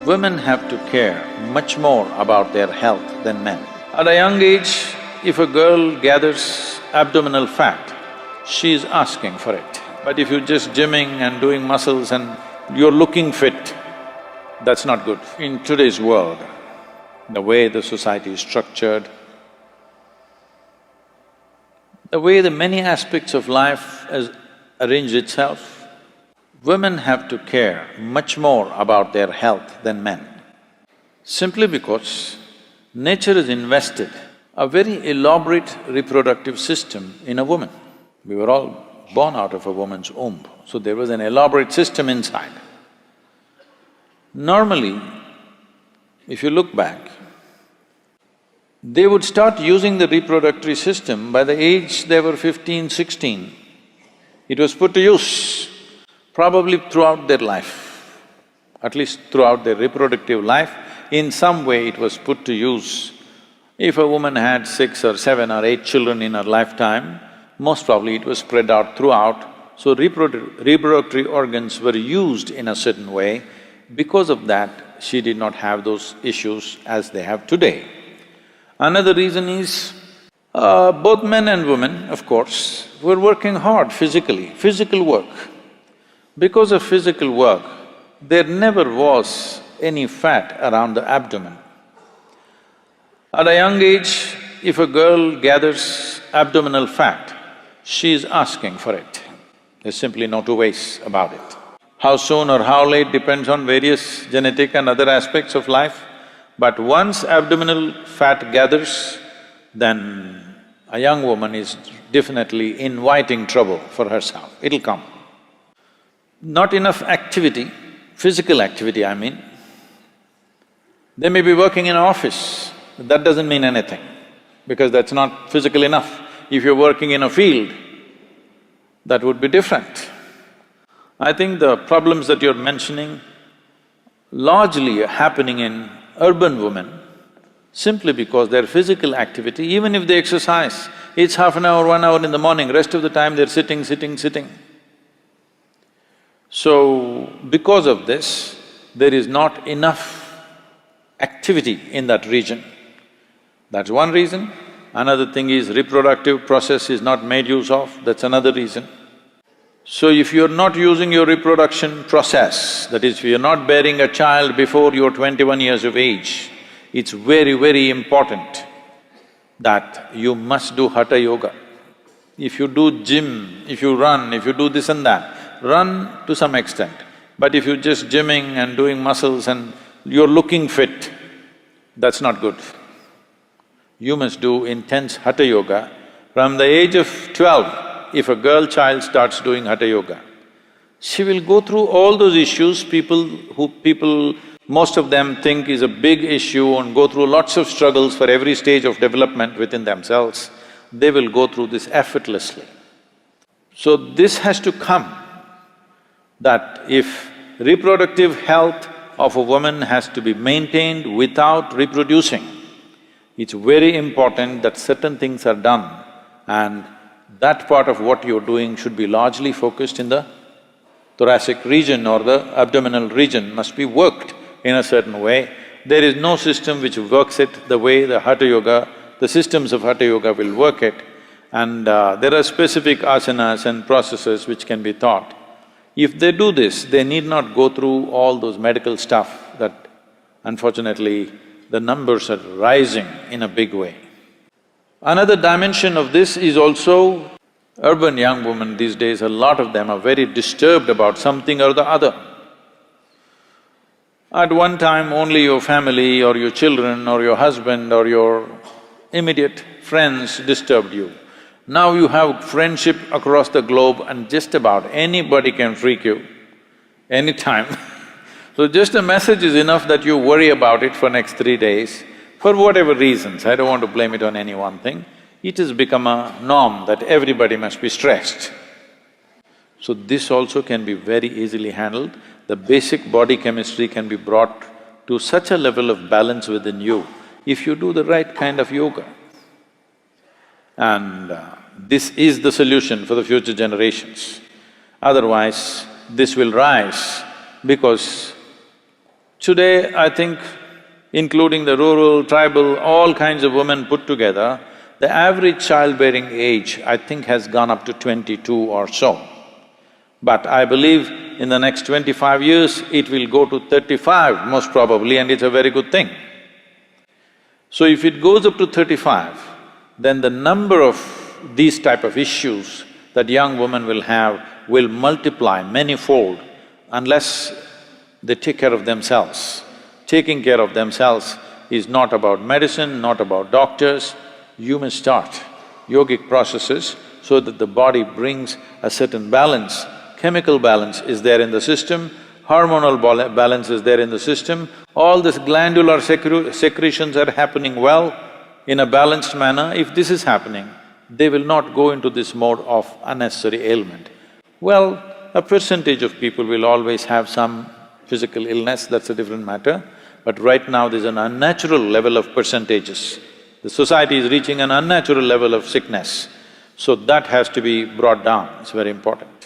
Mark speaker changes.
Speaker 1: women have to care much more about their health than men. At a young age, if a girl gathers abdominal fat, she is asking for it. But if you're just gymming and doing muscles and you're looking fit, that's not good. In today's world, the way the society is structured, the way the many aspects of life has arranged itself, women have to care much more about their health than men. Simply because nature has invested a very elaborate reproductive system in a woman. We were all born out of a woman's womb, so there was an elaborate system inside. Normally, if you look back, they would start using the reproductive system by the age they were 15, 16. It was put to use probably throughout their life, at least throughout their reproductive life, in some way it was put to use. If a woman had 6 or 7 or 8 children in her lifetime, most probably it was spread out throughout, so reproductive organs were used in a certain way. Because of that, she did not have those issues as they have today. Another reason is, both men and women, of course, were working hard physically, physical work. Because of physical work, there never was any fat around the abdomen. At a young age, if a girl gathers abdominal fat, she is asking for it. There's simply no two ways about it. How soon or how late depends on various genetic and other aspects of life, but once abdominal fat gathers, then a young woman is definitely inviting trouble for herself, it'll come. Not enough activity, physical activity I mean. They may be working in an office, that doesn't mean anything, because that's not physical enough. If you're working in a field, that would be different. I think the problems that you're mentioning largely are happening in urban women simply because their physical activity, even if they exercise, it's half an hour, 1 hour in the morning, rest of the time they're sitting. So, because of this, there is not enough activity in that region. That's one reason. Another thing is reproductive process is not made use of, that's another reason. So if you're not using your reproduction process, that is, if you're not bearing a child before you're 21 years of age, it's very, very important that you must do hatha yoga. If you do gym, if you run, if you do this and that, run to some extent. But if you're just gymming and doing muscles and you're looking fit, that's not good. You must do intense hatha yoga. From the age of 12, if a girl child starts doing hatha yoga, she will go through all those issues most of them think is a big issue and go through lots of struggles for every stage of development within themselves. They will go through this effortlessly. So this has to come, that if reproductive health of a woman has to be maintained without reproducing, it's very important that certain things are done, and that part of what you're doing should be largely focused in the thoracic region or the abdominal region, must be worked in a certain way. There is no system which works it the way the hatha yoga, the systems of hatha yoga will work it, and there are specific asanas and processes which can be taught. If they do this, they need not go through all those medical stuff that unfortunately the numbers are rising in a big way. Another dimension of this is also urban young women these days, a lot of them are very disturbed about something or the other. At one time, only your family or your children or your husband or your immediate friends disturbed you. Now you have friendship across the globe and just about anybody can freak you anytime. So just a message is enough that you worry about it for next 3 days. For whatever reasons, I don't want to blame it on any one thing, it has become a norm that everybody must be stressed. So this also can be very easily handled. The basic body chemistry can be brought to such a level of balance within you if you do the right kind of yoga. And this is the solution for the future generations. Otherwise, this will rise because Today, I think, including the rural, tribal, all kinds of women put together, the average childbearing age, I think, has gone up to 22 or so. But I believe in the next 25 years, it will go to 35 most probably, and it's a very good thing. So if it goes up to 35, then the number of these type of issues that young women will have will multiply manyfold unless they take care of themselves. Taking care of themselves is not about medicine, not about doctors. You must start yogic processes so that the body brings a certain balance. Chemical balance is there in the system, hormonal balance is there in the system, all this glandular secretions are happening well in a balanced manner. If this is happening, they will not go into this mode of unnecessary ailment. Well, a percentage of people will always have some physical illness, that's a different matter. But right now there's an unnatural level of percentages. The society is reaching an unnatural level of sickness. So that has to be brought down, it's very important.